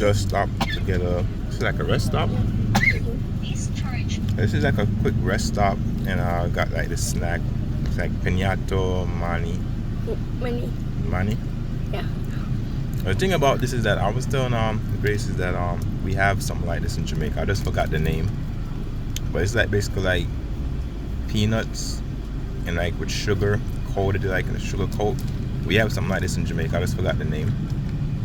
just stopped to get this is like a rest stop. This is like a quick rest stop, and I got like this snack. It's like pinato mani. Yeah. The thing about this is that I was telling Grace is that we have something like this in Jamaica. I just forgot the name, but it's like basically like peanuts and like with sugar coated like in a sugar coat. We have something like this in Jamaica. I just forgot the name.